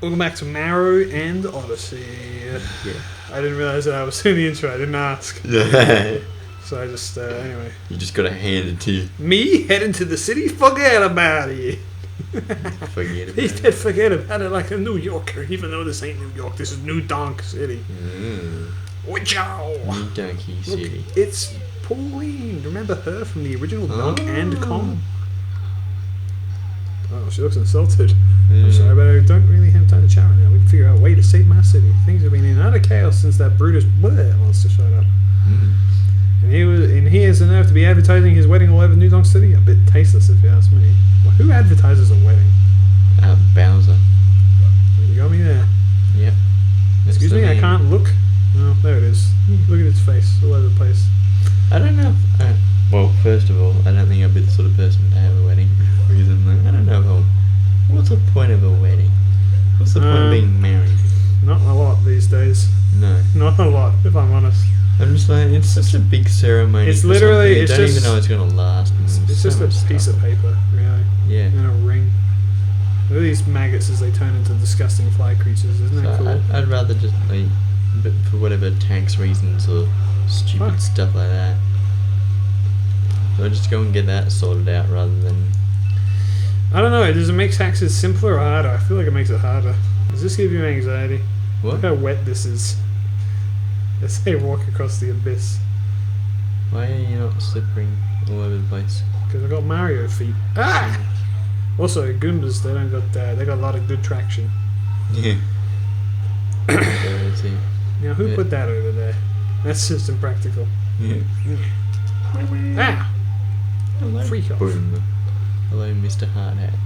Welcome back to Mario and Odyssey. Yeah. I didn't realise that I was in the intro, I didn't ask. Yeah. So I just, anyway. You just gotta hand it to you. Me heading to the city? Forget about it. Forget about He it. said forget about it like a New Yorker, even though this ain't New York, this is New Donk City. Wachow! New Donkey Look, City. it's Pauline. Remember her from the original Donk and Kong? Oh, she looks insulted. I'm sorry, but I don't really have time to chat right now. We can figure out a way to save my city. Things have been in utter chaos since that Brutus monster showed up. And he has the nerve to be advertising his wedding all over New Donk City. A bit tasteless, if you ask me. Well, who advertises a wedding? Bowser. You got me there. Yep. Excuse me, I can't look. Oh, there it is. Look at its face all over the place. I don't know. Well, first of all, I don't think I'd be the sort of person to have a wedding. Reason, I don't know. What's the point of a wedding? What's the point of being married? Not a lot these days. No. Not a lot, if I'm honest. I'm just like, it's such a big ceremony. It's for literally, something. it's You don't just, even know it's going to last. It's so just much a piece stuff. of paper, really. Yeah. And a ring. Look at these maggots as they turn into disgusting fly creatures. Isn't that So cool? I'd rather just, like, but for whatever tax reasons or stupid Fuck. stuff like that. So I just go and get that sorted out rather than... I don't know. Does it make taxes simpler or harder? I feel like it makes it harder. Does this give you anxiety? What? Look how wet this is. As they walk across the abyss. Why are you not slippering all over the place? Because I got Mario feet. Ah! Also, Goombas, they don't got they got a lot of good traction. Yeah. Now, who Yeah. put that over there? That's just impractical. Yeah. Ah! Hello. Freak off. Boom. Hello, Mr. Hardhat.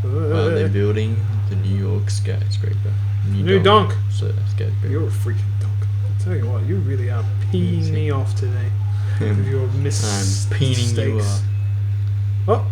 While they're building the New York skyscraper. New Donk. So skyscraper. You're a freaking donk. I tell you what, you really are peeing me off today with your I'm peening you mistakes. off.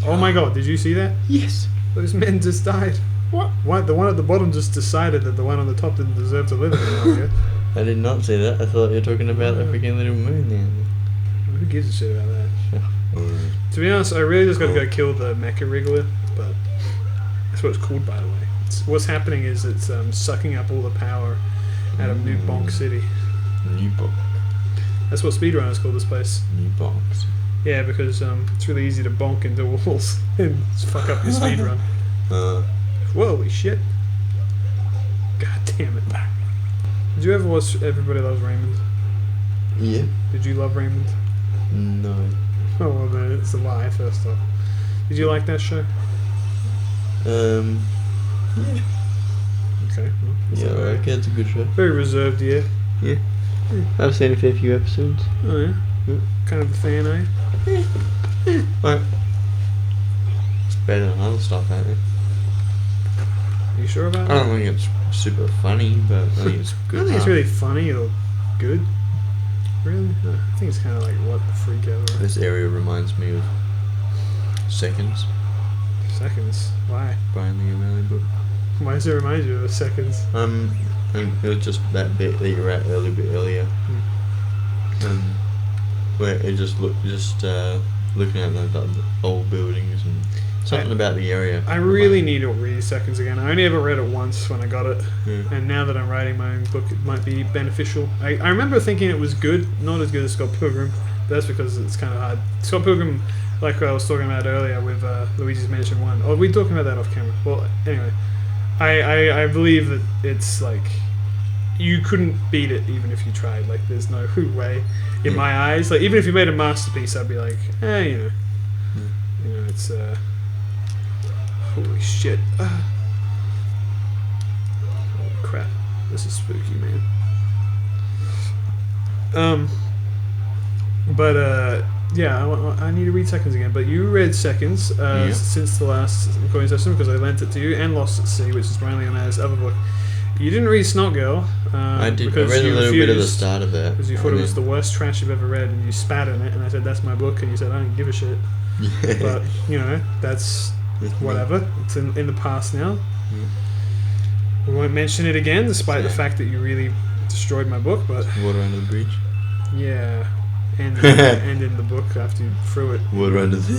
Oh my god, did you see that? Yes. Those men just died. What? The one at the bottom just decided that the one on the top didn't deserve to live anymore. I did not see that. I thought you were talking about the freaking little moon there. Who gives a shit about that? To be honest, I really just got to go kill the Mecha Wriggler, but that's what it's called, by the way. What's happening is it's sucking up all the power out of New Bonk City. New Bonk. That's what speedrunners call this place. New Bonks. Yeah, because it's really easy to bonk into walls and fuck up your speedrun. Holy shit. God damn it. Did you ever watch Everybody Loves Raymond? Yeah. Did you love Raymond? No. Oh, well then, it's a lie, first off. Did you like that show? Yeah. Okay. Well, Yeah, okay, it's a good show. very reserved, yeah. Yeah. I've seen a fair few episodes. Oh, yeah? Yeah. Kind of a fan, eh? Right. It's better than other stuff, ain't it? Are you sure about I that? don't think it's super funny, but I think it's I good. don't think it's really funny or good. Really? I think it's kind of like, what the freak ever. This area reminds me of Seconds. Seconds? Why? Bryan Lee O'Malley book. Why does it remind you of Seconds? And it was just that bit that you were at a little bit earlier. Where it just looking at the old buildings and something about the area. I really need to read Seconds again. I only ever read it once when I got it. Yeah. And now that I'm writing my own book, it might be beneficial. I remember thinking it was good, not as good as Scott Pilgrim, but that's because it's kind of hard. Scott Pilgrim, like I was talking about earlier with Luigi's Mansion 1. Oh, we're talking about that off camera. Well, anyway, I believe that it's like, you couldn't beat it even if you tried. Like, there's no way in my eyes. Like, even if you made a masterpiece, I'd be like, you know, it's holy shit. Holy crap. This is spooky, man. Yeah, I need to read Seconds again. But you read Seconds since the last recording session because I lent it to you, and Lost at Sea, which is Bryan Lee O'Malley's other book. You didn't read Snot Girl. I did. I because read a you little bit of the refused, start of it. because you thought it was the worst trash you've ever read, and you spat in it, and I said, that's my book, and you said, I don't give a shit. Yeah. But, you know, that's whatever. It's in the past now. We won't mention it again, despite the fact that you really destroyed my book, but... Water under the bridge. Yeah. And in the book after you threw it Water under the...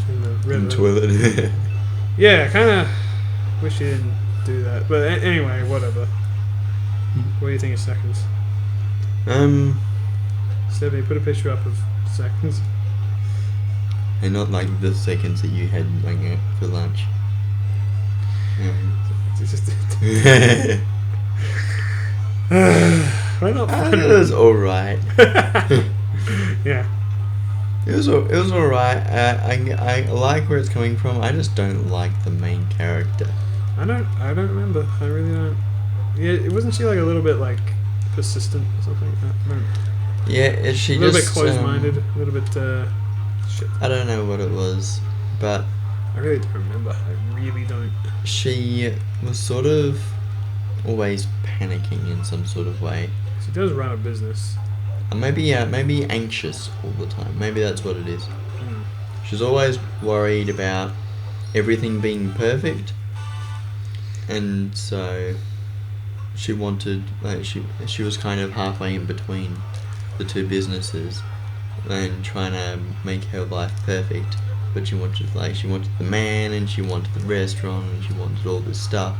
in the river. in the toilet. Yeah, kind of... Wish you didn't do that. But anyway, whatever. What do you think of seconds? Stephanie, put a picture up of seconds. And not like the seconds that you had like for lunch. It's just we're not It was alright. Yeah. It was alright. I like where it's coming from. I just don't like the main character. I don't remember. I really don't. Yeah, wasn't she like a little bit like persistent or something? I don't. Yeah, she a little just bit closed-minded, a little bit shit. I don't know what it was, but I really don't remember. I really don't. She was sort of always panicking in some sort of way. She does run a business. Maybe anxious all the time. Maybe that's what it is. Mm. She's always worried about everything being perfect, and so she wanted she was kind of halfway in between the two businesses and trying to make her life perfect. But she wanted the man, and she wanted the restaurant, and she wanted all this stuff,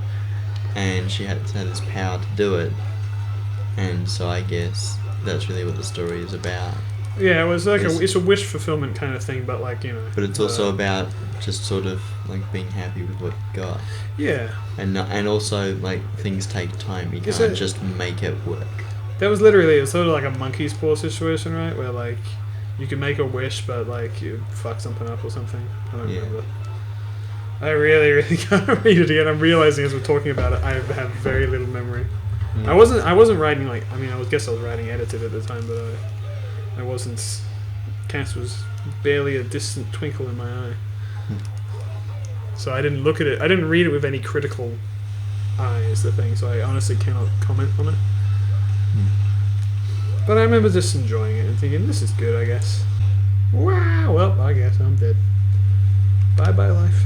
and she had to have this power to do it. And so I guess that's really what the story is about. Yeah, it was like it's a wish fulfillment kind of thing, but like, you know. But it's also about just sort of like being happy with what you got. Yeah. And also like things take time. You can't just make it work. That was literally, it was sort of like a monkey's paw situation, right? Where like you can make a wish, but like you fuck something up or something. I don't remember. I really can't read it again. I'm realizing as we're talking about it, I have very little memory. Mm. I wasn't writing I guess I was writing edited at the time, but I wasn't. Cass was barely a distant twinkle in my eye. So I didn't look at it. I didn't read it with any critical eye, is the thing. So I honestly cannot comment on it. But I remember just enjoying it and thinking, this is good, I guess. Wow, well, I guess I'm dead. Bye-bye, life.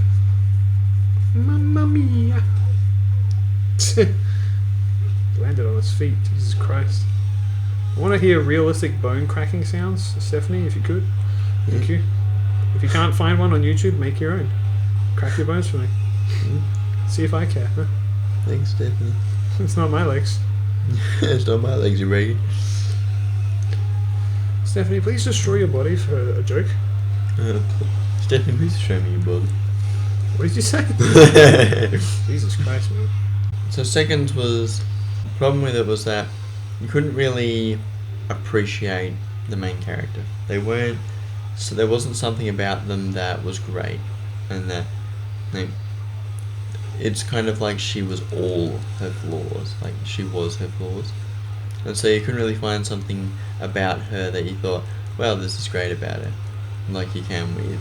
Mamma mia. Landed on his feet, Jesus Christ. I want to hear realistic bone cracking sounds, Stephanie, if you could. Thank you. If you can't find one on YouTube, make your own. Crack your bones for me. See if I care, huh? Thanks, Stephanie. It's not my legs. It's not my legs, you ready? Stephanie, please destroy your body for a joke. Stephanie, please show me your body. What did you say? Jesus Christ, man. So seconds was... The problem with it was that you couldn't really appreciate the main character. They weren't... So there wasn't something about them that was great. And that... it's kind of like she was all her flaws. Like, she was her flaws. And so you couldn't really find something about her that you thought, well, this is great about her. Like you can with,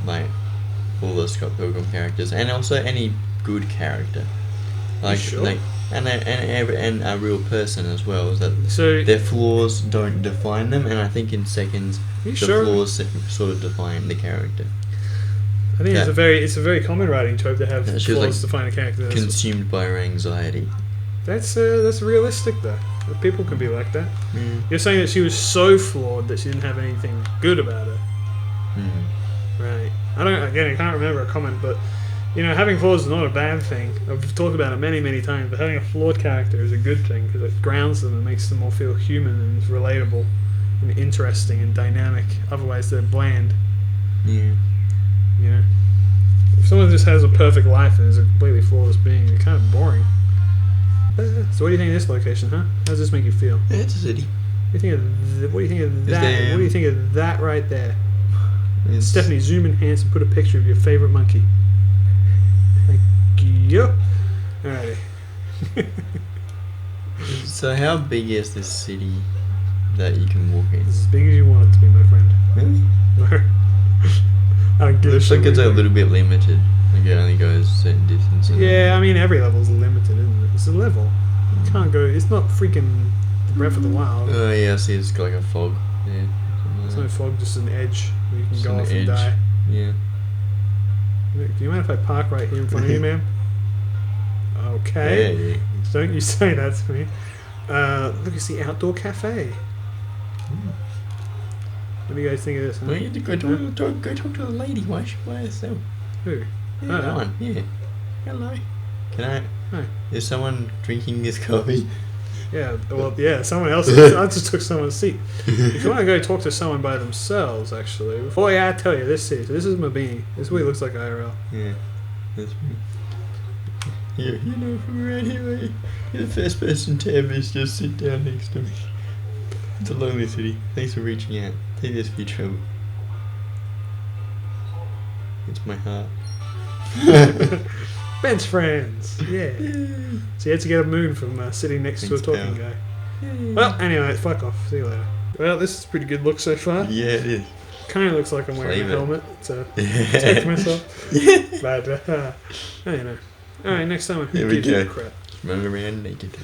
like, all the Scott Pilgrim characters. And also any good character. Like, sure? Like, and a real person as well. Is that so their flaws don't define them, and I think in seconds the flaws sort of define the character. I think it's a very common writing trope to have flaws define a character. Consumed by her anxiety. That's realistic though. People can be like that. Mm. You're saying that she was so flawed that she didn't have anything good about her. Mm. Right. I can't remember a comment, but you know, having flaws is not a bad thing. I've talked about it many, many times, but having a flawed character is a good thing because it grounds them and makes them all feel human and relatable and interesting and dynamic. Otherwise, they're bland. Yeah. You know, if someone just has a perfect life and is a completely flawless being, they're kind of boring. So what do you think of this location, huh? How does this make you feel? Yeah, it's a city. What do you think of what do you think of that? What do you think of that right there? Stephanie, zoom enhance and put a picture of your favorite monkey. Thank you. Alrighty. So how big is this city that you can walk in? It's as big as you want it to be, my friend. Really? No. I don't give a shit. Looks like it's a little bit limited. Like it only goes a certain distance. Yeah, I mean every level's limited, isn't it? It's a level. You can't go. It's not freaking Breath of the Wild. Oh yeah, I see. It's got like a fog. Yeah. It's no fog, just an edge where you can Just go an off and edge. die. Yeah. Look, do you mind if I park right here in front of you, ma'am? Okay. Yeah. Don't you say that to me. Look, it's the outdoor cafe. What do you guys think of this? Huh? Well, you go talk to the lady. Why is so? Who? Yeah, that one. Yeah. Hello. Can I? No. Is someone drinking this coffee? Yeah, well, yeah, someone else. I just took someone's seat. If you want to go talk to someone by themselves, actually. Before I tell you, this is Mabeanie. This is what he looks like IRL. Yeah, that's me. You know, from around here, you're the first person to ever just sit down next to me. It's a lonely city. Thanks for reaching out. Take this for your trouble. It's my heart. Bench friends. Yeah. So you had to get a moon from sitting next to a talking guy. Well, anyway, fuck off. See you later. Well, this is a pretty good look so far. Yeah, it is. Kind of looks like I'm wearing a Flavor. helmet to protect myself. But, you know. Alright, next time. Here we Gives you go. crap. Run around naked.